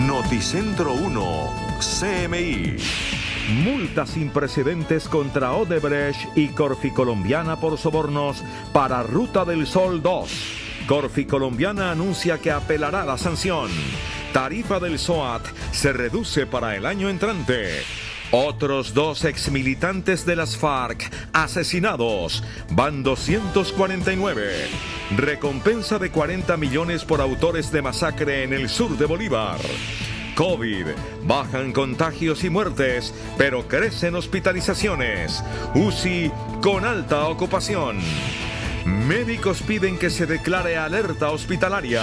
Noticentro 1, CMI. Multa sin precedentes contra Odebrecht y Corficolombiana por sobornos para Ruta del Sol 2. Corficolombiana anuncia que apelará la sanción. Tarifa del SOAT se reduce para el año entrante. Otros 2 exmilitantes de las FARC asesinados. Van 249. Recompensa de 40 millones por autores de masacre en el sur de Bolívar. COVID. Bajan contagios y muertes, pero crecen hospitalizaciones. UCI con alta ocupación. Médicos piden que se declare alerta hospitalaria.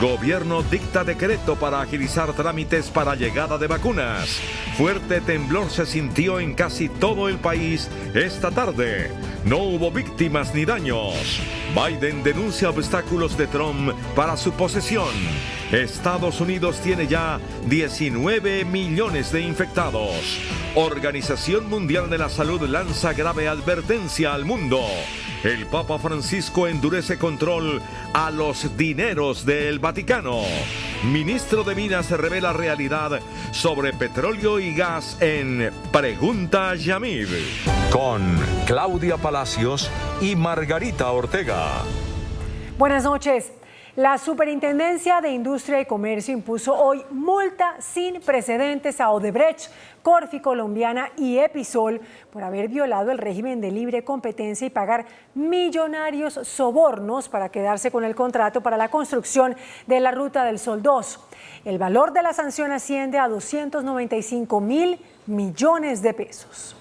Gobierno dicta decreto para agilizar trámites para llegada de vacunas. Fuerte temblor se sintió en casi todo el país esta tarde. No hubo víctimas ni daños. Biden denuncia obstáculos de Trump para su posesión. Estados Unidos tiene ya 19 millones de infectados. Organización Mundial de la Salud lanza grave advertencia al mundo. El Papa Francisco endurece control a los dineros del Vaticano. Ministro de Minas revela realidad sobre petróleo y gas en Pregunta Yamid. Con Claudia Palacios y Margarita Ortega. Buenas noches. La Superintendencia de Industria y Comercio impuso hoy multa sin precedentes a Odebrecht, Corficolombiana y Episol por haber violado el régimen de libre competencia y pagar millonarios sobornos para quedarse con el contrato para la construcción de la Ruta del Sol 2. El valor de la sanción asciende a 295.000 millones de pesos.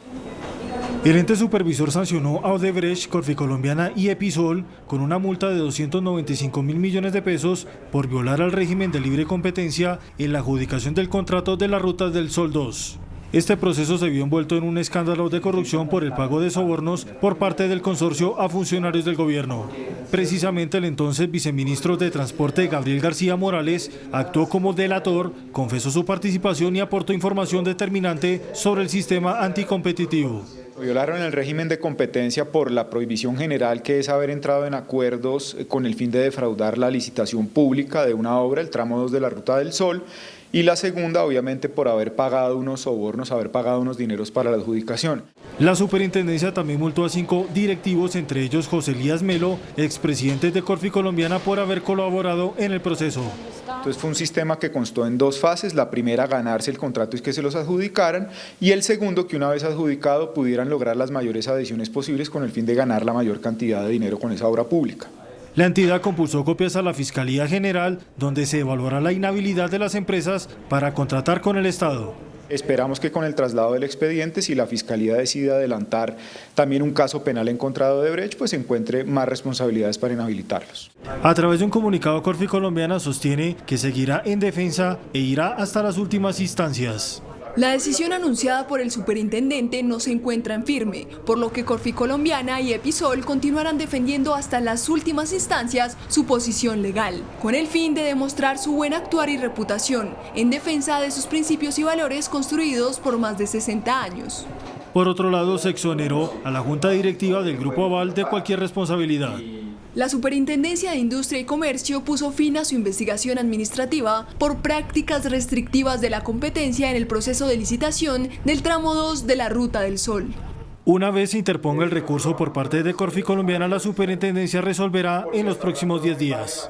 El ente supervisor sancionó a Odebrecht, Corficolombiana y Episol con una multa de 295.000 millones de pesos por violar al régimen de libre competencia en la adjudicación del contrato de la Ruta del Sol 2. Este proceso se vio envuelto en un escándalo de corrupción por el pago de sobornos por parte del consorcio a funcionarios del gobierno. Precisamente el entonces viceministro de Transporte Gabriel García Morales actuó como delator, confesó su participación y aportó información determinante sobre el sistema anticompetitivo. Violaron el régimen de competencia por la prohibición general, que es haber entrado en acuerdos con el fin de defraudar la licitación pública de una obra, el tramo 2 de la Ruta del Sol, y la segunda, obviamente, por haber pagado unos sobornos, haber pagado unos dineros para la adjudicación. La superintendencia también multó a 5 directivos, entre ellos José Elías Melo, expresidente de Corficolombiana, por haber colaborado en el proceso. Entonces fue un sistema que constó en 2 fases, la primera ganarse el contrato y que se los adjudicaran, y el segundo que una vez adjudicado pudieran lograr las mayores adiciones posibles con el fin de ganar la mayor cantidad de dinero con esa obra pública. La entidad compulsó copias a la Fiscalía General, donde se evaluará la inhabilidad de las empresas para contratar con el Estado. Esperamos que con el traslado del expediente, si la Fiscalía decide adelantar también un caso penal en contra de Odebrecht, pues encuentre más responsabilidades para inhabilitarlos. A través de un comunicado, Corficolombiana sostiene que seguirá en defensa e irá hasta las últimas instancias. La decisión anunciada por el superintendente no se encuentra en firme, por lo que Corficolombiana y Episol continuarán defendiendo hasta las últimas instancias su posición legal, con el fin de demostrar su buen actuar y reputación en defensa de sus principios y valores construidos por más de 60 años. Por otro lado, se exoneró a la Junta Directiva del Grupo Aval de cualquier responsabilidad. La Superintendencia de Industria y Comercio puso fin a su investigación administrativa por prácticas restrictivas de la competencia en el proceso de licitación del tramo 2 de la Ruta del Sol. Una vez se interponga el recurso por parte de Corficolombiana, la superintendencia resolverá en los próximos 10 días.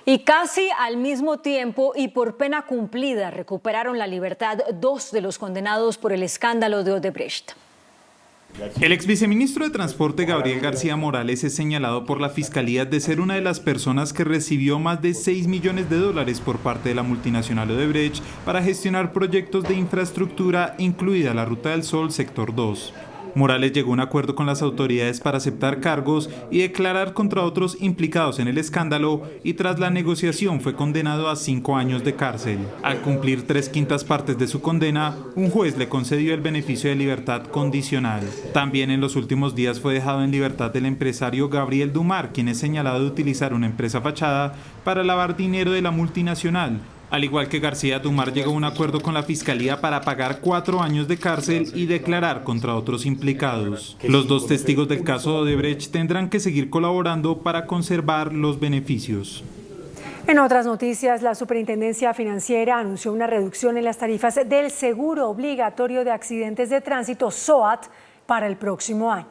Y casi al mismo tiempo y por pena cumplida recuperaron la libertad 2 de los condenados por el escándalo de Odebrecht. El exviceministro de Transporte Gabriel García Morales es señalado por la Fiscalía de ser una de las personas que recibió más de $6 millones por parte de la multinacional Odebrecht para gestionar proyectos de infraestructura, incluida la Ruta del Sol Sector 2. Morales llegó a un acuerdo con las autoridades para aceptar cargos y declarar contra otros implicados en el escándalo, y tras la negociación fue condenado a 5 años de cárcel. Al cumplir 3/5 partes de su condena, un juez le concedió el beneficio de libertad condicional. También en los últimos días fue dejado en libertad el empresario Gabriel Dumar, quien es señalado de utilizar una empresa fachada para lavar dinero de la multinacional. Al igual que García, Dumar llegó a un acuerdo con la Fiscalía para pagar 4 años de cárcel y declarar contra otros implicados. Los 2 testigos del caso de Odebrecht tendrán que seguir colaborando para conservar los beneficios. En otras noticias, la Superintendencia Financiera anunció una reducción en las tarifas del seguro obligatorio de accidentes de tránsito SOAT para el próximo año.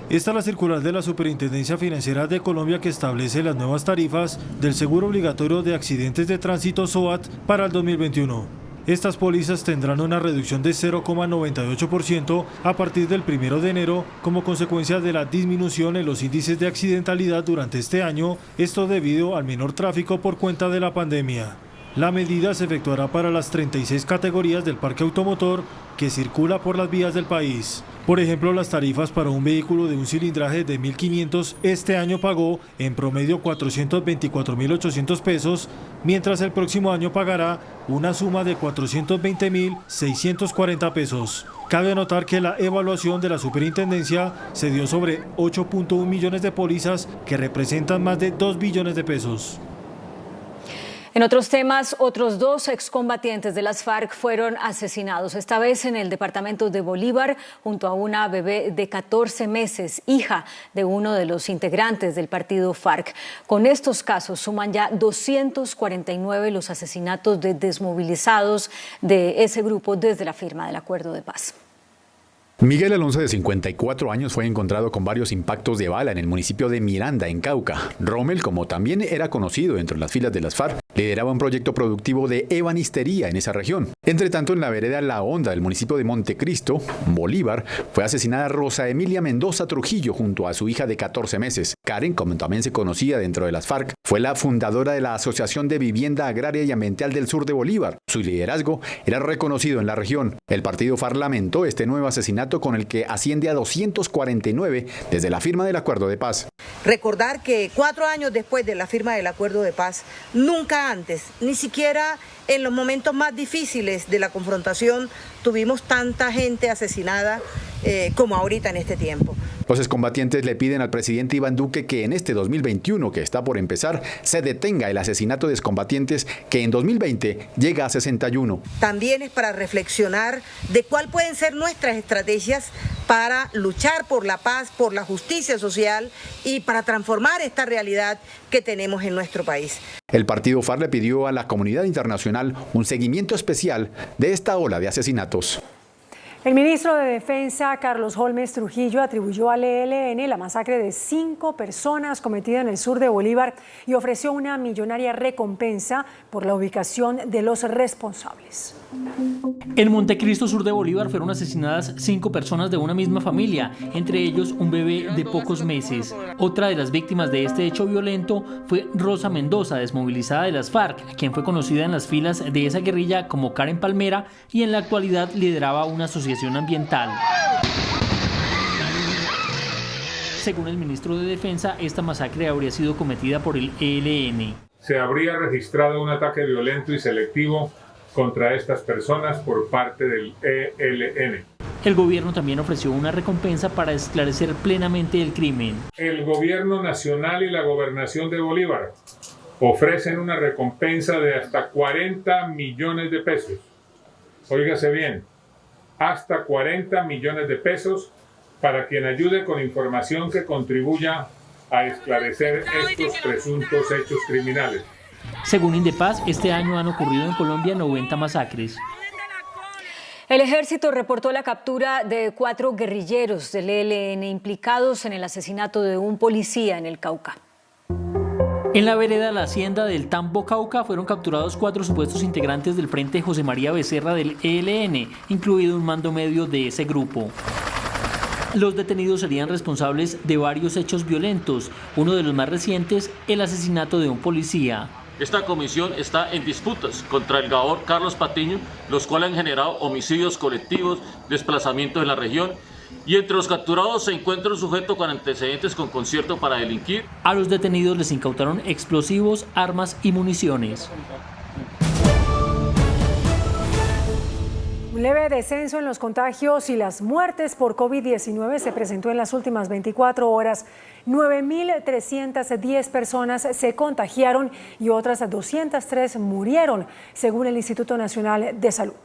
Esta es la circular de la Superintendencia Financiera de Colombia que establece las nuevas tarifas del seguro obligatorio de accidentes de tránsito SOAT para el 2021. Estas pólizas tendrán una reducción de 0,98% a partir del 1 de enero como consecuencia de la disminución en los índices de accidentalidad durante este año, esto debido al menor tráfico por cuenta de la pandemia. La medida se efectuará para las 36 categorías del parque automotor que circula por las vías del país. Por ejemplo, las tarifas para un vehículo de un cilindraje de 1.500 este año pagó en promedio 424.800 pesos, mientras el próximo año pagará una suma de 420.640 pesos. Cabe anotar que la evaluación de la superintendencia se dio sobre 8.1 millones de pólizas que representan más de 2 billones de pesos. En otros temas, otros 2 excombatientes de las FARC fueron asesinados, esta vez en el departamento de Bolívar, junto a una bebé de 14 meses, hija de uno de los integrantes del partido FARC. Con estos casos suman ya 249 los asesinatos de desmovilizados de ese grupo desde la firma del acuerdo de paz. Miguel Alonso, de 54 años, fue encontrado con varios impactos de bala en el municipio de Miranda, en Cauca. Rommel, como también era conocido dentro de las filas de las FARC, lideraba un proyecto productivo de ebanistería en esa región. Entre tanto, en la vereda La Honda del municipio de Montecristo, Bolívar, fue asesinada Rosa Emilia Mendoza Trujillo junto a su hija de 14 meses. Karen, como también se conocía dentro de las FARC, fue la fundadora de la Asociación de Vivienda Agraria y Ambiental del Sur de Bolívar. Su liderazgo era reconocido en la región. El partido FARC lamentó este nuevo asesinato, con el que asciende a 249 desde la firma del acuerdo de paz. Recordar que 4 años después de la firma del acuerdo de paz, nunca antes, ni siquiera en los momentos más difíciles de la confrontación, tuvimos tanta gente asesinada como ahorita en este tiempo. Los excombatientes le piden al presidente Iván Duque que en este 2021 que está por empezar se detenga el asesinato de excombatientes que en 2020 llega a 61. También es para reflexionar de cuáles pueden ser nuestras estrategias para luchar por la paz, por la justicia social y para transformar esta realidad que tenemos en nuestro país. El partido FARC le pidió a la comunidad internacional un seguimiento especial de esta ola de asesinatos. El ministro de Defensa, Carlos Holmes Trujillo, atribuyó al ELN la masacre de 5 personas cometida en el sur de Bolívar y ofreció una millonaria recompensa por la ubicación de los responsables. En Montecristo, sur de Bolívar, fueron asesinadas 5 personas de una misma familia, entre ellos un bebé de pocos meses. Otra de las víctimas de este hecho violento fue Rosa Mendoza, desmovilizada de las FARC, quien fue conocida en las filas de esa guerrilla como Karen Palmera y en la actualidad lideraba una asociación ambiental. Según el ministro de Defensa, esta masacre habría sido cometida por el ELN. Se habría registrado un ataque violento y selectivo contra estas personas por parte del ELN. El gobierno también ofreció una recompensa para esclarecer plenamente el crimen. El gobierno nacional y la gobernación de Bolívar ofrecen una recompensa de hasta 40 millones de pesos. Óigase bien, hasta 40 millones de pesos para quien ayude con información que contribuya a esclarecer estos presuntos hechos criminales. Según Indepaz, este año han ocurrido en Colombia 90 masacres. El ejército reportó la captura de 4 guerrilleros del ELN implicados en el asesinato de un policía en el Cauca. En la vereda La Hacienda del Tambo, Cauca, fueron capturados 4 supuestos integrantes del Frente José María Becerra del ELN, incluido un mando medio de ese grupo. Los detenidos serían responsables de varios hechos violentos, uno de los más recientes, el asesinato de un policía. Esta comisión está en disputas contra el gabor Carlos Patiño, los cuales han generado homicidios colectivos, desplazamientos en la región, y entre los capturados se encuentra un sujeto con antecedentes con concierto para delinquir. A los detenidos les incautaron explosivos, armas y municiones. Un leve descenso en los contagios y las muertes por COVID-19 se presentó en las últimas 24 horas. 9.310 personas se contagiaron y otras 203 murieron, según el Instituto Nacional de Salud.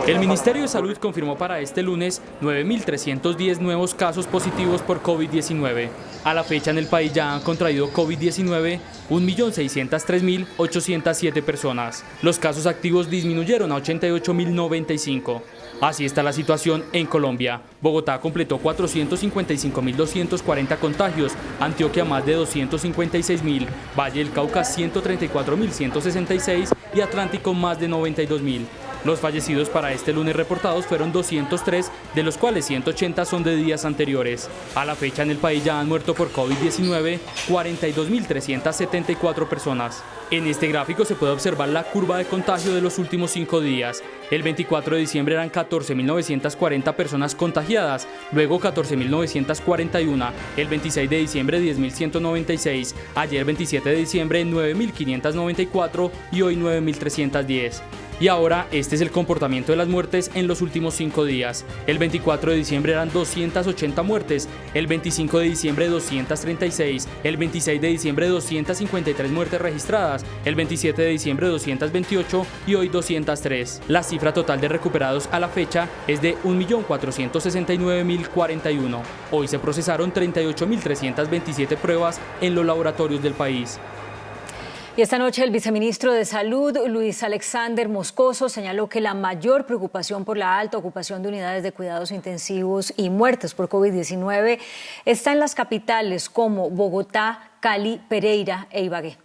El Ministerio de Salud confirmó para este lunes 9.310 nuevos casos positivos por COVID-19. A la fecha en el país ya han contraído COVID-19 1.603.807 personas. Los casos activos disminuyeron a 88.095. Así está la situación en Colombia. Bogotá completó 455.240 contagios, Antioquia más de 256.000, Valle del Cauca 134.166 y Atlántico más de 92.000. Los fallecidos para este lunes reportados fueron 203, de los cuales 180 son de días anteriores. A la fecha en el país ya han muerto por COVID-19 42.374 personas. En este gráfico se puede observar la curva de contagio de los últimos 5 días. El 24 de diciembre eran 14.940 personas contagiadas, luego 14.941, el 26 de diciembre 10.196, ayer 27 de diciembre 9.594 y hoy 9.310. Y ahora este es el comportamiento de las muertes en los últimos 5 días. El 24 de diciembre eran 280 muertes, el 25 de diciembre 236, el 26 de diciembre 253 muertes registradas, el 27 de diciembre 228 y hoy 203. La cifra total de recuperados a la fecha es de 1.469.041. Hoy se procesaron 38.327 pruebas en los laboratorios del país. Y esta noche el viceministro de Salud, Luis Alexander Moscoso, señaló que la mayor preocupación por la alta ocupación de unidades de cuidados intensivos y muertes por COVID-19 está en las capitales como Bogotá, Cali, Pereira e Ibagué.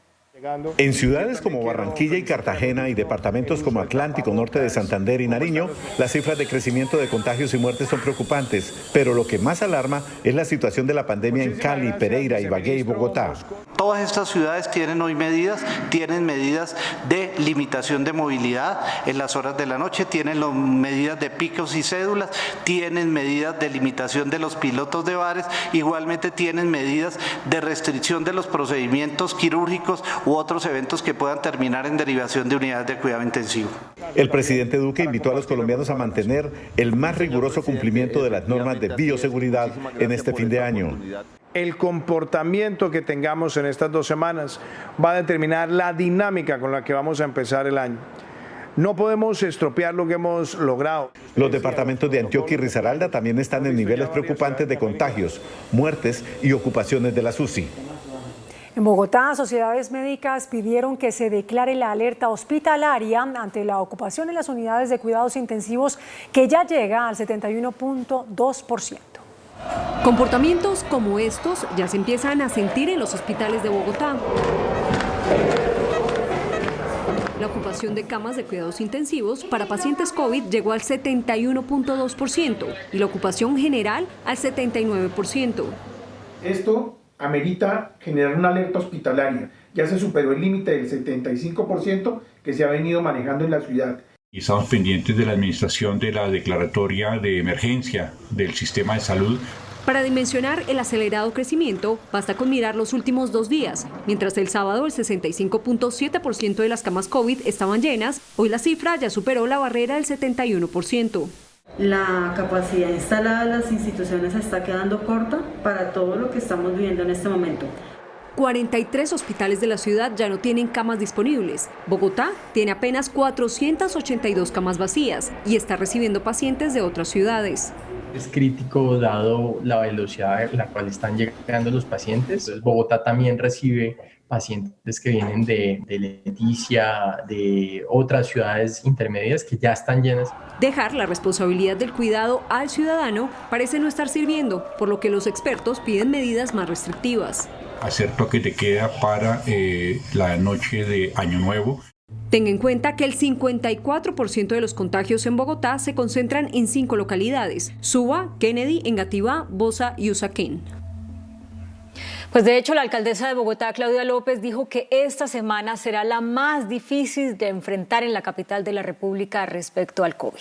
En ciudades como Barranquilla y Cartagena y departamentos como Atlántico, Norte de Santander y Nariño, las cifras de crecimiento de contagios y muertes son preocupantes, pero lo que más alarma es la situación de la pandemia en Cali, Pereira, Ibagué y Bogotá. Todas estas ciudades tienen hoy medidas de limitación de movilidad en las horas de la noche, tienen medidas de picos y cédulas, tienen medidas de limitación de los pilotos de bares, igualmente tienen medidas de restricción de los procedimientos quirúrgicos u otros eventos que puedan terminar en derivación de unidades de cuidado intensivo. El presidente Duque invitó a los colombianos a mantener el más riguroso cumplimiento de las normas de bioseguridad en este fin de año. El comportamiento que tengamos en estas 2 semanas va a determinar la dinámica con la que vamos a empezar el año. No podemos estropear lo que hemos logrado. Los departamentos de Antioquia y Risaralda también están en niveles preocupantes de contagios, muertes y ocupaciones de las UCI. En Bogotá, sociedades médicas pidieron que se declare la alerta hospitalaria ante la ocupación en las unidades de cuidados intensivos, que ya llega al 71.2%. Comportamientos como estos ya se empiezan a sentir en los hospitales de Bogotá. La ocupación de camas de cuidados intensivos para pacientes COVID llegó al 71.2% y la ocupación general al 79%. Esto amerita generar una alerta hospitalaria. Ya se superó el límite del 75% que se ha venido manejando en la ciudad. Y estamos pendientes de la administración de la declaratoria de emergencia del sistema de salud. Para dimensionar el acelerado crecimiento, basta con mirar los últimos 2 días. Mientras el sábado el 65.7% de las camas COVID estaban llenas, hoy la cifra ya superó la barrera del 71%. La capacidad instalada de las instituciones está quedando corta para todo lo que estamos viviendo en este momento. 43 hospitales de la ciudad ya no tienen camas disponibles. Bogotá tiene apenas 482 camas vacías y está recibiendo pacientes de otras ciudades. Es crítico dado la velocidad a la cual están llegando los pacientes. Entonces, Bogotá también recibe pacientes que vienen de Leticia, de otras ciudades intermedias que ya están llenas. Dejar la responsabilidad del cuidado al ciudadano parece no estar sirviendo, por lo que los expertos piden medidas más restrictivas. Hacer toque de queda para la noche de Año Nuevo. Tenga en cuenta que el 54% de los contagios en Bogotá se concentran en 5 localidades: Suba, Kennedy, Engativá, Bosa y Usaquén. Pues de hecho, la alcaldesa de Bogotá, Claudia López, dijo que esta semana será la más difícil de enfrentar en la capital de la República respecto al COVID.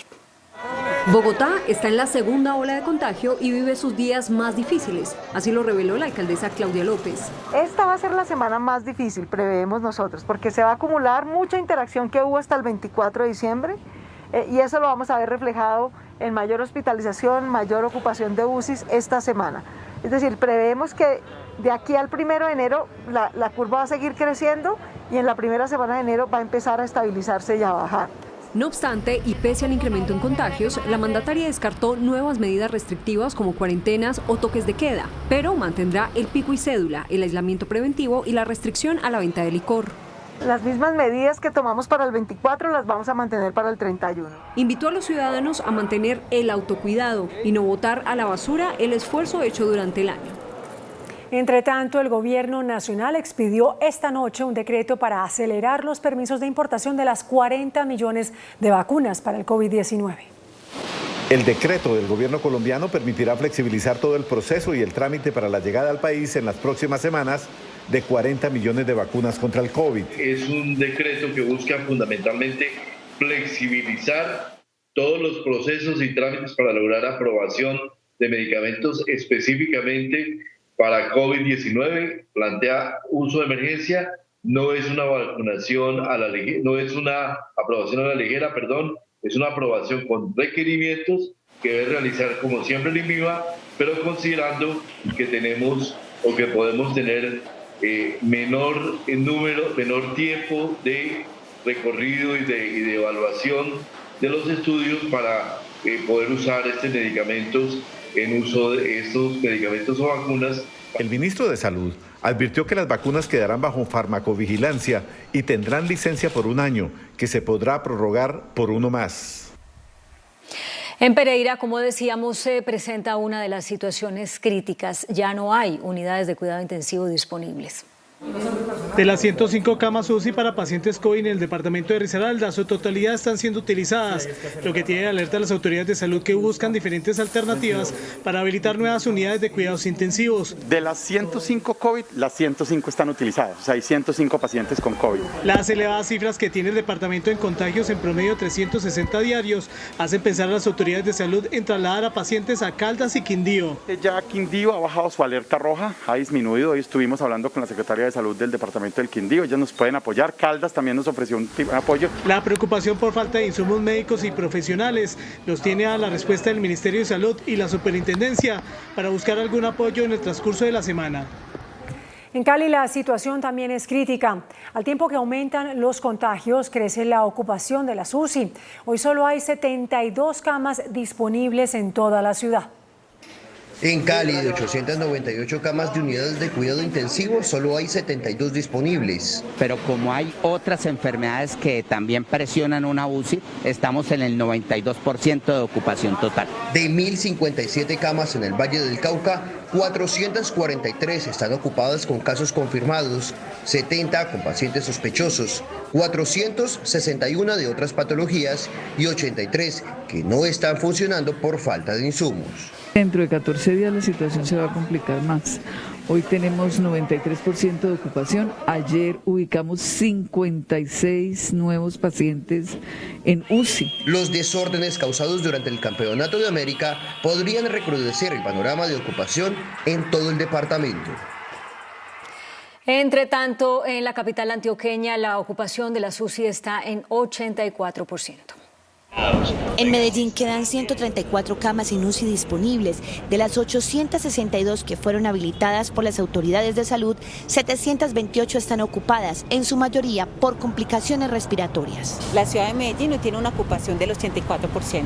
Bogotá está en la segunda ola de contagio y vive sus días más difíciles, así lo reveló la alcaldesa Claudia López. Esta va a ser la semana más difícil, preveemos nosotros, porque se va a acumular mucha interacción que hubo hasta el 24 de diciembre y eso lo vamos a ver reflejado en mayor hospitalización, mayor ocupación de UCIs esta semana. Es decir, preveemos que de aquí al 1 de enero la curva va a seguir creciendo y en la primera semana de enero va a empezar a estabilizarse y a bajar. No obstante, y pese al incremento en contagios, la mandataria descartó nuevas medidas restrictivas como cuarentenas o toques de queda, pero mantendrá el pico y cédula, el aislamiento preventivo y la restricción a la venta de licor. Las mismas medidas que tomamos para el 24 las vamos a mantener para el 31. Invitó a los ciudadanos a mantener el autocuidado y no botar a la basura el esfuerzo hecho durante el año. Entre tanto, el gobierno nacional expidió esta noche un decreto para acelerar los permisos de importación de las 40 millones de vacunas para el COVID-19. El decreto del gobierno colombiano permitirá flexibilizar todo el proceso y el trámite para la llegada al país en las próximas semanas de 40 millones de vacunas contra el COVID. Es un decreto que busca fundamentalmente flexibilizar todos los procesos y trámites para lograr aprobación de medicamentos específicamente para COVID-19. Plantea uso de emergencia, no es una vacunación no es una aprobación a la ligera, es una aprobación con requerimientos que debe realizar como siempre el INVIMA, pero considerando que tenemos o que podemos tener menor tiempo de recorrido y de evaluación de los estudios para poder usar estos medicamentos en uso de estos medicamentos o vacunas. El ministro de Salud advirtió que las vacunas quedarán bajo farmacovigilancia y tendrán licencia por 1 año, que se podrá prorrogar por 1 más. En Pereira, como decíamos, se presenta una de las situaciones críticas. Ya no hay unidades de cuidado intensivo disponibles. De las 105 camas UCI para pacientes COVID en el departamento de Risaralda, su totalidad están siendo utilizadas, lo que tiene alerta a las autoridades de salud que buscan diferentes alternativas para habilitar nuevas unidades de cuidados intensivos. De las 105 COVID, las 105 están utilizadas, o sea, hay 105 pacientes con COVID. Las elevadas cifras que tiene el departamento en contagios, en promedio 360 diarios, hacen pensar a las autoridades de salud en trasladar a pacientes a Caldas y Quindío. Ya Quindío ha bajado su alerta roja, ha disminuido. Hoy estuvimos hablando con la secretaria de Salud del departamento del Quindío, ellos nos pueden apoyar. Caldas también nos ofreció un apoyo. La preocupación por falta de insumos médicos y profesionales los tiene a la respuesta del Ministerio de Salud y la Superintendencia para buscar algún apoyo en el transcurso de la semana. En Cali la situación también es crítica. Al tiempo que aumentan los contagios, crece la ocupación de las UCI. Hoy solo hay 72 camas disponibles en toda la ciudad. En Cali, de 898 camas de unidades de cuidado intensivo, solo hay 72 disponibles. Pero como hay otras enfermedades que también presionan una UCI, estamos en el 92% de ocupación total. De 1.057 camas en el Valle del Cauca, 443 están ocupadas con casos confirmados, 70 con pacientes sospechosos, 461 de otras patologías y 83 que no están funcionando por falta de insumos. Dentro de 14 días la situación se va a complicar más. Hoy tenemos 93% de ocupación. Ayer ubicamos 56 nuevos pacientes en UCI. Los desórdenes causados durante el Campeonato de América podrían recrudecer el panorama de ocupación en todo el departamento. Entre tanto, en la capital antioqueña, la ocupación de las UCI está en 84%. En Medellín quedan 134 camas en UCI disponibles. De las 862 que fueron habilitadas por las autoridades de salud, 728 están ocupadas, en su mayoría por complicaciones respiratorias. La ciudad de Medellín hoy tiene una ocupación del 84%.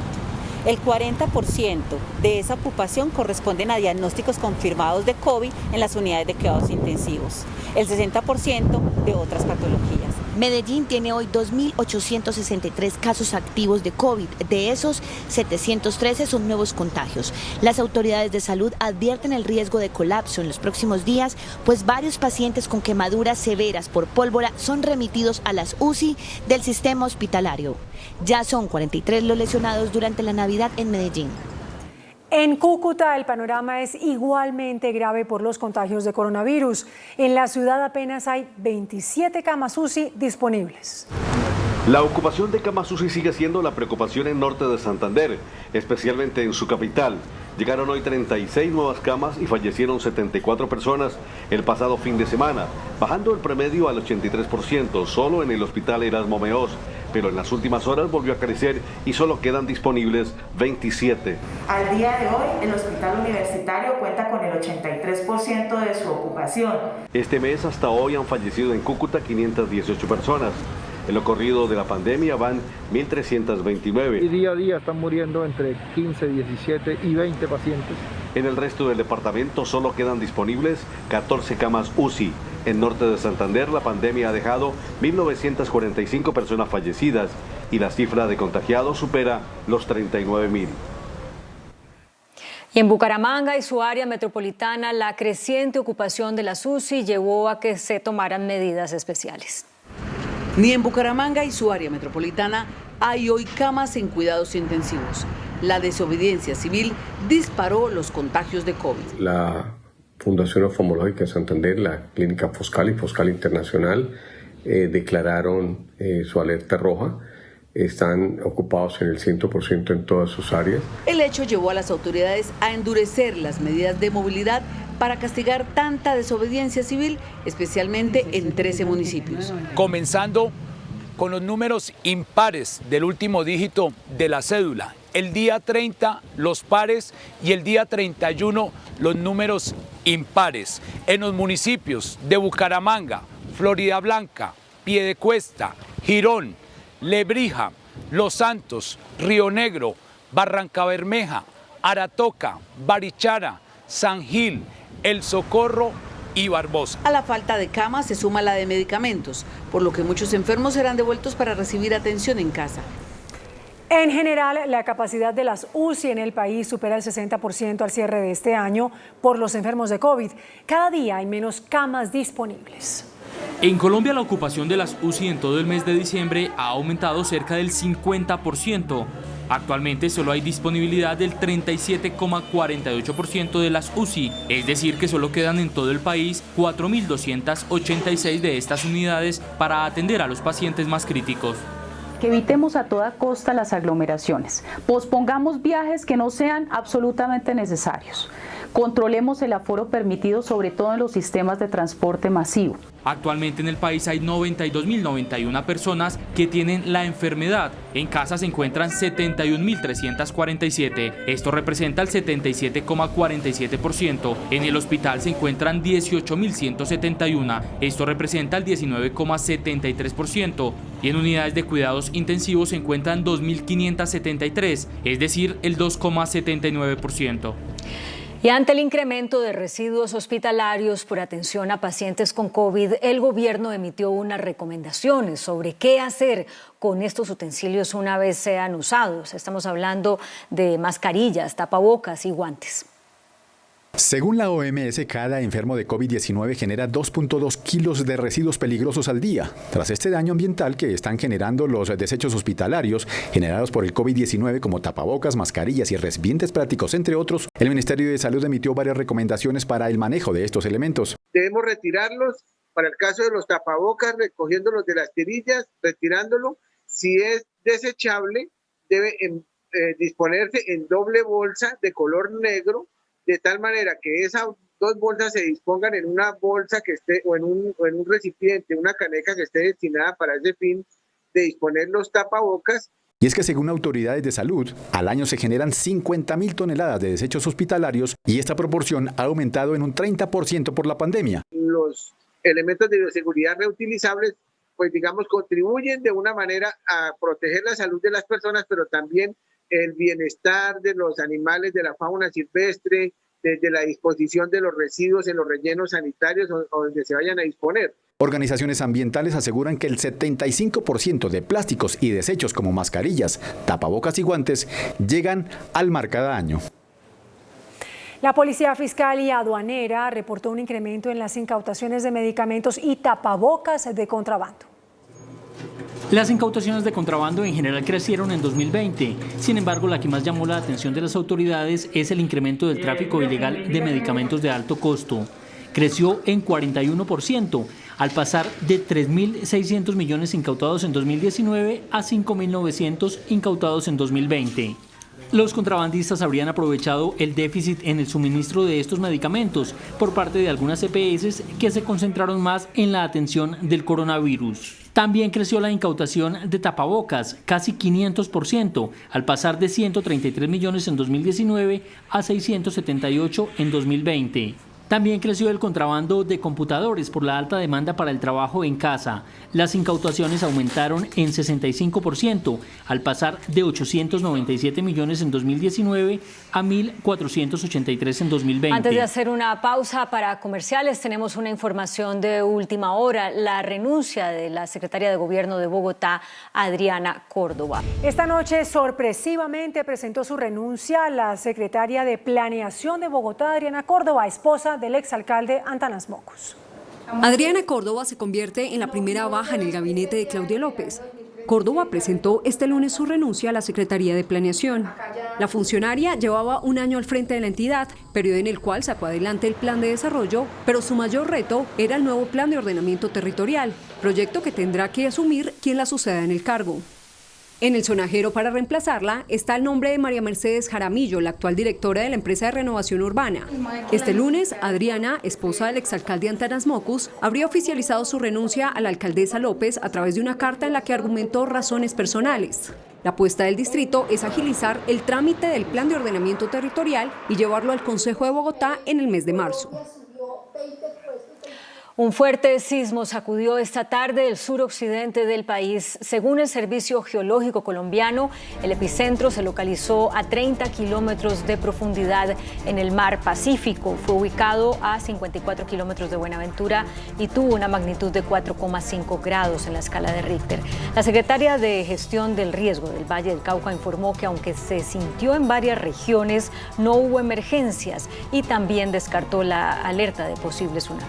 El 40% de esa ocupación corresponden a diagnósticos confirmados de COVID en las unidades de cuidados intensivos. El 60% de otras patologías. Medellín tiene hoy 2.863 casos activos de COVID. De esos, 713 son nuevos contagios. Las autoridades de salud advierten el riesgo de colapso en los próximos días, pues varios pacientes con quemaduras severas por pólvora son remitidos a las UCI del sistema hospitalario. Ya son 43 los lesionados durante la Navidad en Medellín. En Cúcuta el panorama es igualmente grave por los contagios de coronavirus. En la ciudad apenas hay 27 camas UCI disponibles. La ocupación de camas UCI sigue siendo la preocupación en norte de Santander, especialmente en su capital. Llegaron hoy 36 nuevas camas y fallecieron 74 personas el pasado fin de semana, bajando el promedio al 83% solo en el hospital Erasmo Meós, pero en las últimas horas volvió a crecer y solo quedan disponibles 27. Al día de hoy, el hospital universitario cuenta con el 83% de su ocupación. Este mes hasta hoy han fallecido en Cúcuta 518 personas. En lo corrido de la pandemia van 1.329. Y día a día están muriendo entre 15, 17 y 20 pacientes. En el resto del departamento solo quedan disponibles 14 camas UCI. En norte de Santander la pandemia ha dejado 1.945 personas fallecidas y la cifra de contagiados supera los 39.000. Y en Bucaramanga y su área metropolitana, la creciente ocupación de las UCI llevó a que se tomaran medidas especiales. Ni en Bucaramanga y su área metropolitana hay hoy camas en cuidados intensivos. La desobediencia civil disparó los contagios de COVID. La Fundación Oftalmológica de Santander, la Clínica Foscal y Foscal Internacional declararon su alerta roja. Están ocupados en el 100% en todas sus áreas. El hecho llevó a las autoridades a endurecer las medidas de movilidad para castigar tanta desobediencia civil, especialmente en 13 municipios. Comenzando con los números impares del último dígito de la cédula. El día 30 los pares y el día 31 los números impares. En los municipios de Bucaramanga, Floridablanca, Piedecuesta, Girón, Lebrija, Los Santos, Río Negro, Barrancabermeja, Aratoca, Barichara, San Gil, El Socorro y Barbosa. A la falta de camas se suma la de medicamentos, por lo que muchos enfermos serán devueltos para recibir atención en casa. En general, la capacidad de las UCI en el país supera el 60% al cierre de este año por los enfermos de COVID. Cada día hay menos camas disponibles. En Colombia, la ocupación de las UCI en todo el mes de diciembre ha aumentado cerca del 50%. Actualmente solo hay disponibilidad del 37,48% de las UCI, es decir que solo quedan en todo el país 4.286 de estas unidades para atender a los pacientes más críticos. Que evitemos a toda costa las aglomeraciones, pospongamos viajes que no sean absolutamente necesarios, controlemos el aforo permitido sobre todo en los sistemas de transporte masivo. Actualmente en el país hay 92.091 personas que tienen la enfermedad. En casa se encuentran 71.347. Esto representa el 77,47%. En el hospital se encuentran 18.171. Esto representa el 19,73%. Y en unidades de cuidados intensivos se encuentran 2.573, es decir, el 2,79%. Y ante el incremento de residuos hospitalarios por atención a pacientes con COVID, el gobierno emitió unas recomendaciones sobre qué hacer con estos utensilios una vez sean usados. Estamos hablando de mascarillas, tapabocas y guantes. Según la OMS, cada enfermo de COVID-19 genera 2.2 kilos de residuos peligrosos al día. Tras este daño ambiental que están generando los desechos hospitalarios generados por el COVID-19 como tapabocas, mascarillas y recipientes prácticos, entre otros, el Ministerio de Salud emitió varias recomendaciones para el manejo de estos elementos. Debemos retirarlos, para el caso de los tapabocas, recogiéndolos de las tirillas, retirándolo. Si es desechable, debe disponerse en doble bolsa de color negro, de tal manera que esas dos bolsas se dispongan en una bolsa que esté o en un recipiente, una caneca que esté destinada para ese fin de disponer los tapabocas. Y es que según autoridades de salud, al año se generan 50.000 toneladas de desechos hospitalarios y esta proporción ha aumentado en un 30% por la pandemia. Los elementos de bioseguridad reutilizables, pues digamos, contribuyen de una manera a proteger la salud de las personas, pero también el bienestar de los animales, de la fauna silvestre, desde la disposición de los residuos en los rellenos sanitarios o donde se vayan a disponer. Organizaciones ambientales aseguran que el 75% de plásticos y desechos como mascarillas, tapabocas y guantes llegan al mar cada año. La Policía Fiscal y Aduanera reportó un incremento en las incautaciones de medicamentos y tapabocas de contrabando. Las incautaciones de contrabando en general crecieron en 2020. Sin embargo, la que más llamó la atención de las autoridades es el incremento del tráfico ilegal de medicamentos de alto costo. Creció en 41%, al pasar de 3.600 millones incautados en 2019 a 5.900 incautados en 2020. Los contrabandistas habrían aprovechado el déficit en el suministro de estos medicamentos por parte de algunas EPS que se concentraron más en la atención del coronavirus. También creció la incautación de tapabocas, casi 500%, al pasar de 133 millones en 2019 a 678 en 2020. También creció el contrabando de computadores por la alta demanda para el trabajo en casa. Las incautaciones aumentaron en 65%, al pasar de 897 millones en 2019 a 1.483 en 2020. Antes de hacer una pausa para comerciales, tenemos una información de última hora: la renuncia de la secretaria de Gobierno de Bogotá, Adriana Córdoba. Esta noche sorpresivamente presentó su renuncia la secretaria de Planeación de Bogotá, Adriana Córdoba, esposa del exalcalde Antanas Mocus. Adriana Córdoba se convierte en la primera baja en el gabinete de Claudia López. Córdoba presentó este lunes su renuncia a la Secretaría de Planeación. La funcionaria llevaba un año al frente de la entidad, periodo en el cual sacó adelante el plan de desarrollo, pero su mayor reto era el nuevo plan de ordenamiento territorial, proyecto que tendrá que asumir quien la suceda en el cargo. En el sonajero para reemplazarla está el nombre de María Mercedes Jaramillo, la actual directora de la empresa de renovación urbana. Este lunes, Adriana, esposa del exalcalde Antanas Mocus, habría oficializado su renuncia a la alcaldesa López a través de una carta en la que argumentó razones personales. La apuesta del distrito es agilizar el trámite del plan de ordenamiento territorial y llevarlo al Consejo de Bogotá en el mes de marzo. Un fuerte sismo sacudió esta tarde el suroccidente del país. Según el Servicio Geológico Colombiano, el epicentro se localizó a 30 kilómetros de profundidad en el mar Pacífico. Fue ubicado a 54 kilómetros de Buenaventura y tuvo una magnitud de 4,5 grados en la escala de Richter. La secretaria de Gestión del Riesgo del Valle del Cauca informó que aunque se sintió en varias regiones, no hubo emergencias y también descartó la alerta de posible tsunami.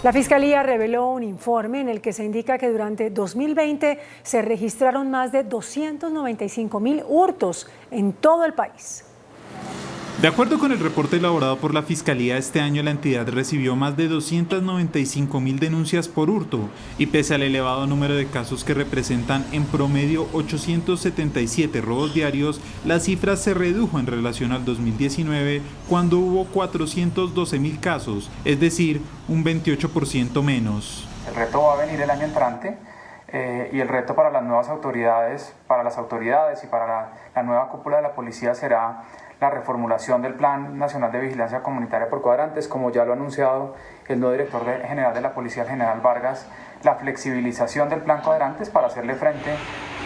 La Fiscalía reveló un informe en el que se indica que durante 2020 se registraron más de 295.000 hurtos en todo el país. De acuerdo con el reporte elaborado por la Fiscalía, este año la entidad recibió más de 295.000 denuncias por hurto y pese al elevado número de casos que representan en promedio 877 robos diarios, la cifra se redujo en relación al 2019 cuando hubo 412.000 casos, es decir, un 28% menos. El reto va a venir el año entrante y el reto para las nuevas autoridades, para las autoridades y para la nueva cúpula de la policía será la reformulación del Plan Nacional de Vigilancia Comunitaria por cuadrantes, como ya lo ha anunciado el nuevo director general de la Policía, el general Vargas, la flexibilización del plan cuadrantes para hacerle frente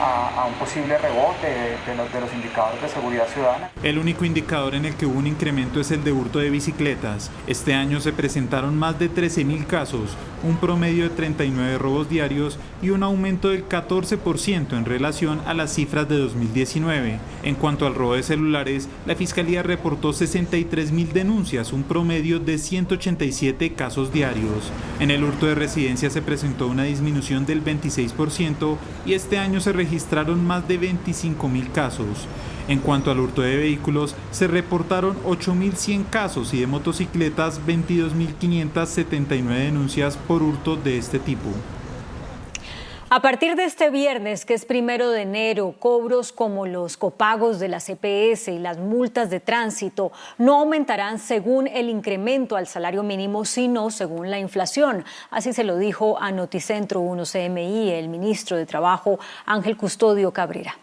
a un posible rebote de los indicadores de seguridad ciudadana. El único indicador en el que hubo un incremento es el de hurto de bicicletas. Este año se presentaron más de 13.000 casos, un promedio de 39 robos diarios y un aumento del 14% en relación a las cifras de 2019. En cuanto al robo de celulares, la Fiscalía reportó 63.000 denuncias, un promedio de 187 casos diarios. En el hurto de residencias se presentó una disminución del 26% y este año se registraron más de 25.000 casos. En cuanto al hurto de vehículos, se reportaron 8.100 casos y de motocicletas 22.579 denuncias por hurto de este tipo. A partir de este viernes, que es 1 de enero, cobros como los copagos de la CPS y las multas de tránsito no aumentarán según el incremento al salario mínimo, sino según la inflación. Así se lo dijo a Noticentro 1 CMI el ministro de Trabajo, Ángel Custodio Cabrera.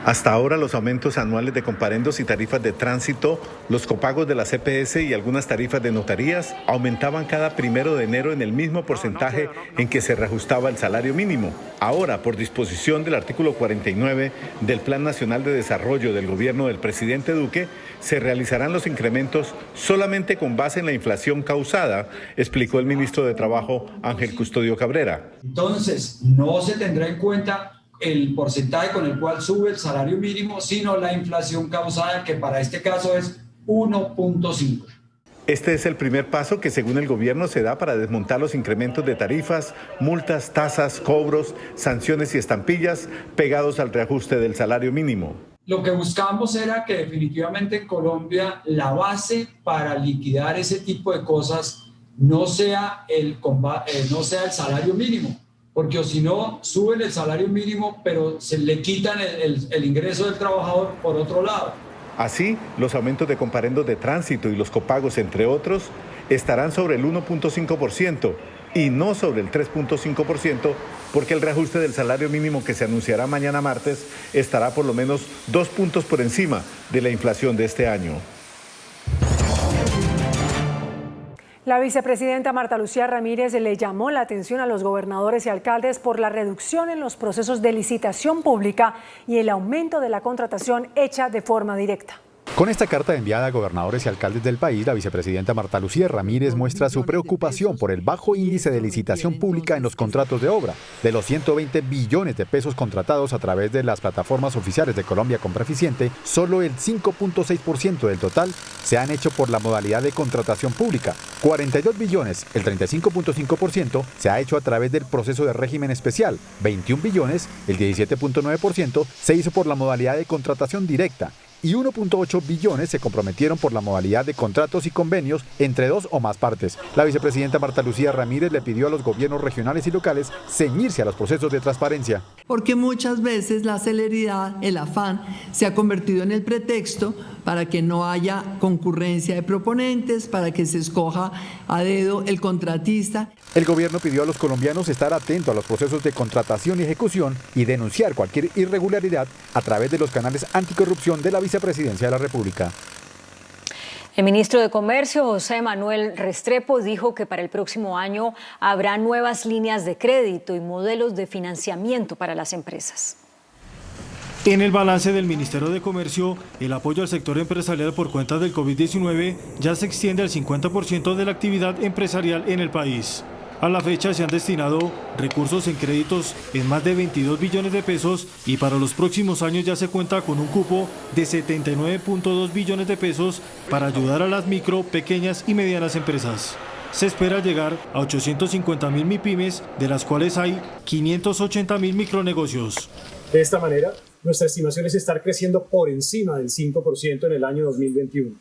Hasta ahora los aumentos anuales de comparendos y tarifas de tránsito, los copagos de la CPS y algunas tarifas de notarías aumentaban cada 1 de enero en el mismo porcentaje en que se reajustaba el salario mínimo. Ahora, por disposición del artículo 49 del Plan Nacional de Desarrollo del gobierno del presidente Duque, se realizarán los incrementos solamente con base en la inflación causada, explicó el ministro de Trabajo, Ángel Custodio Cabrera. Entonces, no se tendrá en cuenta el porcentaje con el cual sube el salario mínimo, sino la inflación causada, que para este caso es 1.5. Este es el primer paso que, según el gobierno, se da para desmontar los incrementos de tarifas, multas, tasas, cobros, sanciones y estampillas pegados al reajuste del salario mínimo. Lo que buscamos era que definitivamente en Colombia la base para liquidar ese tipo de cosas no sea el salario mínimo. Porque o si no, suben el salario mínimo, pero se le quitan el ingreso del trabajador por otro lado. Así, los aumentos de comparendos de tránsito y los copagos, entre otros, estarán sobre el 1.5% y no sobre el 3.5%, porque el reajuste del salario mínimo que se anunciará mañana martes estará por lo menos 2 puntos por encima de la inflación de este año. La vicepresidenta Marta Lucía Ramírez le llamó la atención a los gobernadores y alcaldes por la reducción en los procesos de licitación pública y el aumento de la contratación hecha de forma directa. Con esta carta enviada a gobernadores y alcaldes del país, la vicepresidenta Marta Lucía Ramírez muestra su preocupación por el bajo índice de licitación pública en los contratos de obra. De los 120 billones de pesos contratados a través de las plataformas oficiales de Colombia Compra Eficiente, solo el 5.6% del total se han hecho por la modalidad de contratación pública. 42 billones, el 35.5%, se ha hecho a través del proceso de régimen especial. 21 billones, el 17.9%, se hizo por la modalidad de contratación directa. Y 1.8 billones se comprometieron por la modalidad de contratos y convenios entre dos o más partes. La vicepresidenta Marta Lucía Ramírez le pidió a los gobiernos regionales y locales ceñirse a los procesos de transparencia. Porque muchas veces la celeridad, el afán, se ha convertido en el pretexto para que no haya concurrencia de proponentes, para que se escoja a dedo el contratista. El gobierno pidió a los colombianos estar atentos a los procesos de contratación y ejecución y denunciar cualquier irregularidad a través de los canales anticorrupción de la Vicepresidencia de la República. El ministro de Comercio, José Manuel Restrepo, dijo que para el próximo año habrá nuevas líneas de crédito y modelos de financiamiento para las empresas. En el balance del Ministerio de Comercio, el apoyo al sector empresarial por cuenta del COVID-19 ya se extiende al 50% de la actividad empresarial en el país. A la fecha se han destinado recursos en créditos en más de 22 billones de pesos y para los próximos años ya se cuenta con un cupo de 79.2 billones de pesos para ayudar a las micro, pequeñas y medianas empresas. Se espera llegar a 850.000 MIPYMES, de las cuales hay 580.000 micronegocios. De esta manera, nuestra estimación es estar creciendo por encima del 5% en el año 2021.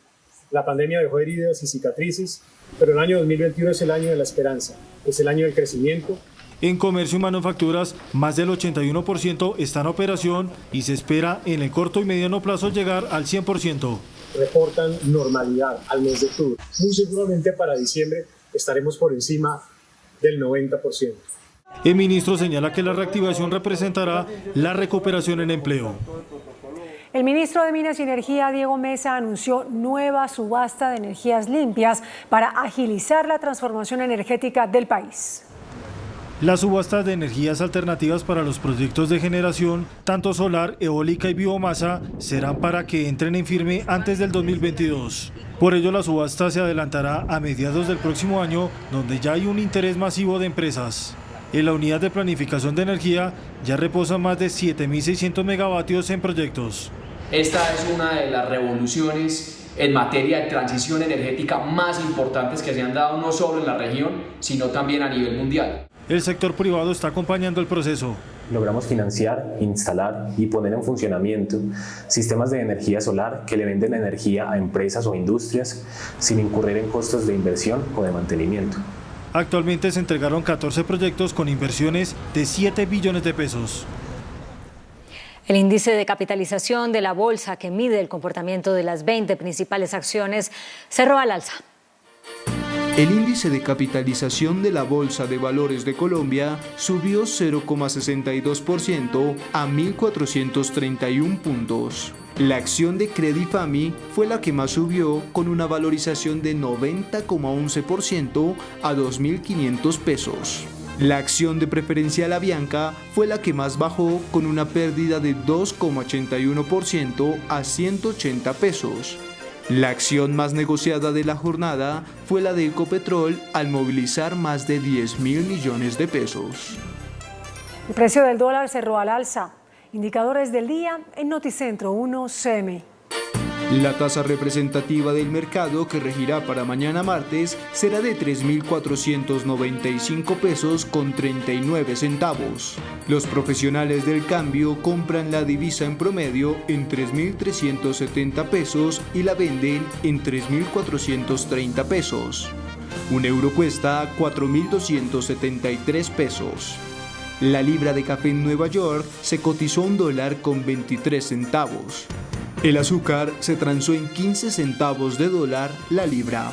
La pandemia dejó heridas y cicatrices, pero el año 2021 es el año de la esperanza, es el año del crecimiento. En comercio y manufacturas, más del 81% está en operación y se espera en el corto y mediano plazo llegar al 100%. Reportan normalidad al mes de octubre. Muy seguramente para diciembre estaremos por encima del 90%. El ministro señala que la reactivación representará la recuperación en empleo. El ministro de Minas y Energía, Diego Mesa, anunció nueva subasta de energías limpias para agilizar la transformación energética del país. Las subastas de energías alternativas para los proyectos de generación, tanto solar, eólica y biomasa, serán para que entren en firme antes del 2022. Por ello, la subasta se adelantará a mediados del próximo año, donde ya hay un interés masivo de empresas. En la unidad de planificación de energía ya reposan más de 7.600 megavatios en proyectos. Esta es una de las revoluciones en materia de transición energética más importantes que se han dado no solo en la región, sino también a nivel mundial. El sector privado está acompañando el proceso. Logramos financiar, instalar y poner en funcionamiento sistemas de energía solar que le venden energía a empresas o industrias sin incurrir en costos de inversión o de mantenimiento. Actualmente se entregaron 14 proyectos con inversiones de 7 billones de pesos. El índice de capitalización de la bolsa, que mide el comportamiento de las 20 principales acciones, cerró al alza. El índice de capitalización de la Bolsa de Valores de Colombia subió 0,62% a 1.431 puntos. La acción de Credifami fue la que más subió, con una valorización de 90,11% a 2.500 pesos. La acción de Preferencial Avianca fue la que más bajó, con una pérdida de 2,81% a 180 pesos. La acción más negociada de la jornada fue la de Ecopetrol, al movilizar más de 10.000 millones de pesos. El precio del dólar cerró al alza. Indicadores del día en Noticentro 1 CM. La tasa representativa del mercado, que regirá para mañana martes, será de 3.495 pesos con 39 centavos. Los profesionales del cambio compran la divisa en promedio en 3.370 pesos y la venden en 3.430 pesos. Un euro cuesta 4.273 pesos. La libra de café en Nueva York se cotizó $1 con 23 centavos. El azúcar se transó en 15 centavos de dólar la libra.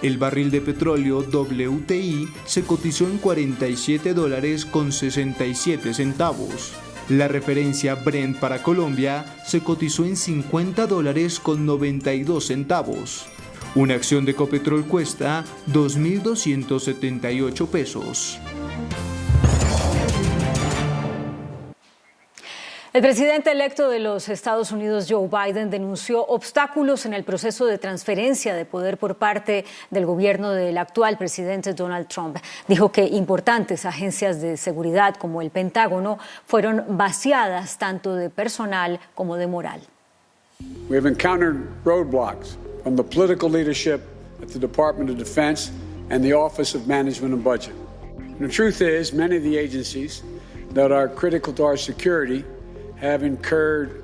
El barril de petróleo WTI se cotizó en $47 con 67 centavos. La referencia Brent para Colombia se cotizó en $50 con 92 centavos. Una acción de Ecopetrol cuesta 2.278 pesos. El presidente electo de los Estados Unidos, Joe Biden, denunció obstáculos en el proceso de transferencia de poder por parte del gobierno del actual presidente Donald Trump. Dijo que importantes agencias de seguridad como el Pentágono fueron vaciadas tanto de personal como de moral. We have encountered roadblocks from the political leadership at the Department of Defense and the Office of Management and Budget. And the truth is, many of the agencies that are critical to our security have incurred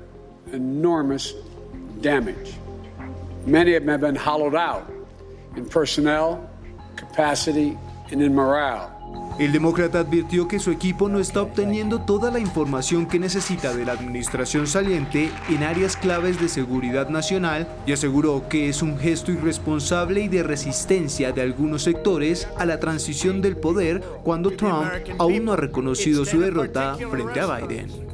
enormous damage. Many of them have been hollowed out in personnel, capacity, and in morale. El demócrata advirtió que su equipo no está obteniendo toda la información que necesita de la administración saliente en áreas claves de seguridad nacional y aseguró que es un gesto irresponsable y de resistencia de algunos sectores a la transición del poder cuando Trump aún no ha reconocido su derrota frente a Biden.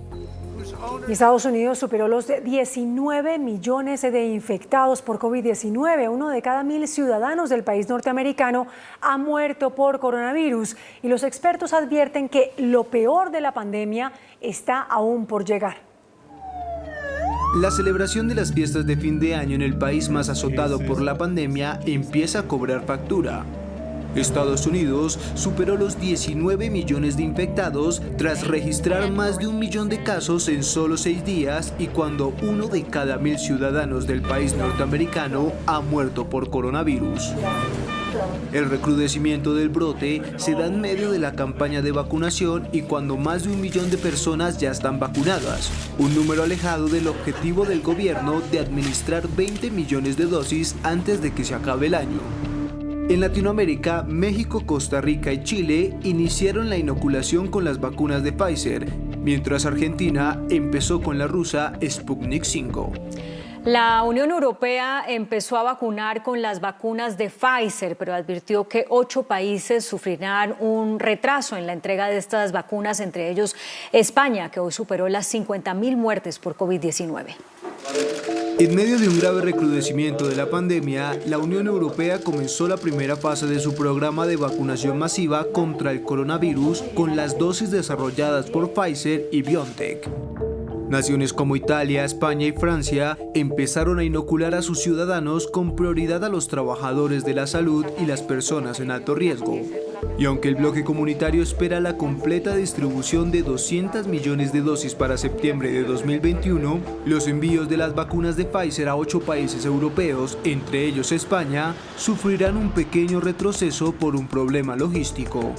Estados Unidos superó los 19 millones de infectados por COVID-19. 1 de cada 1.000 ciudadanos del país norteamericano ha muerto por coronavirus y los expertos advierten que lo peor de la pandemia está aún por llegar. La celebración de las fiestas de fin de año en el país más azotado por la pandemia empieza a cobrar factura. Estados Unidos superó los 19 millones de infectados tras registrar más de 1 millón de casos en solo 6 días y cuando 1 de cada 1.000 ciudadanos del país norteamericano ha muerto por coronavirus. El recrudecimiento del brote se da en medio de la campaña de vacunación y cuando más de 1 millón de personas ya están vacunadas, un número alejado del objetivo del gobierno de administrar 20 millones de dosis antes de que se acabe el año. En Latinoamérica, México, Costa Rica y Chile iniciaron la inoculación con las vacunas de Pfizer, mientras Argentina empezó con la rusa Sputnik V. La Unión Europea empezó a vacunar con las vacunas de Pfizer, pero advirtió que 8 países sufrirán un retraso en la entrega de estas vacunas, entre ellos España, que hoy superó las 50.000 muertes por COVID-19. En medio de un grave recrudecimiento de la pandemia, la Unión Europea comenzó la primera fase de su programa de vacunación masiva contra el coronavirus con las dosis desarrolladas por Pfizer y BioNTech. Naciones como Italia, España y Francia empezaron a inocular a sus ciudadanos con prioridad a los trabajadores de la salud y las personas en alto riesgo. Y aunque el bloque comunitario espera la completa distribución de 200 millones de dosis para septiembre de 2021, los envíos de las vacunas de Pfizer a 8 países europeos, entre ellos España, sufrirán un pequeño retroceso por un problema logístico.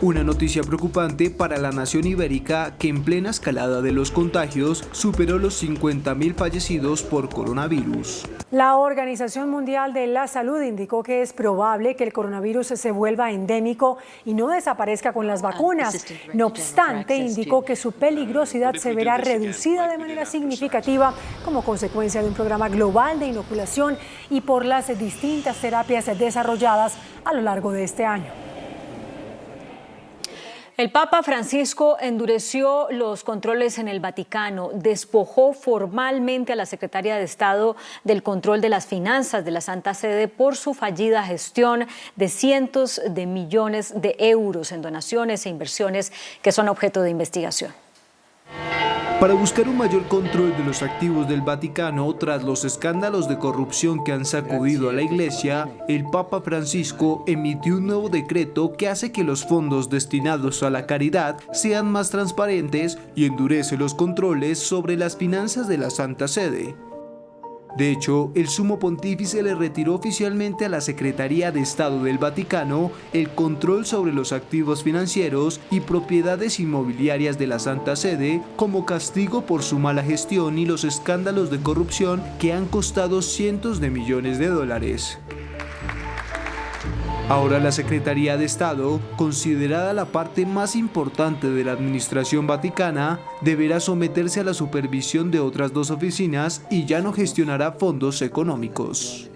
Una noticia preocupante para la nación ibérica que en plena escalada de los contagios superó los 50.000 fallecidos por coronavirus. La Organización Mundial de la Salud indicó que es probable que el coronavirus se vuelva endémico y no desaparezca con las vacunas. No obstante, indicó que su peligrosidad se verá reducida de manera significativa como consecuencia de un programa global de inoculación y por las distintas terapias desarrolladas a lo largo de este año. El Papa Francisco endureció los controles en el Vaticano, despojó formalmente a la secretaria de Estado del control de las finanzas de la Santa Sede por su fallida gestión de cientos de millones de euros en donaciones e inversiones que son objeto de investigación. Para buscar un mayor control de los activos del Vaticano tras los escándalos de corrupción que han sacudido a la Iglesia, el Papa Francisco emitió un nuevo decreto que hace que los fondos destinados a la caridad sean más transparentes y endurece los controles sobre las finanzas de la Santa Sede. De hecho, el sumo pontífice le retiró oficialmente a la Secretaría de Estado del Vaticano el control sobre los activos financieros y propiedades inmobiliarias de la Santa Sede como castigo por su mala gestión y los escándalos de corrupción que han costado cientos de millones de dólares. Ahora la Secretaría de Estado, considerada la parte más importante de la administración vaticana, deberá someterse a la supervisión de otras 2 oficinas y ya no gestionará fondos económicos.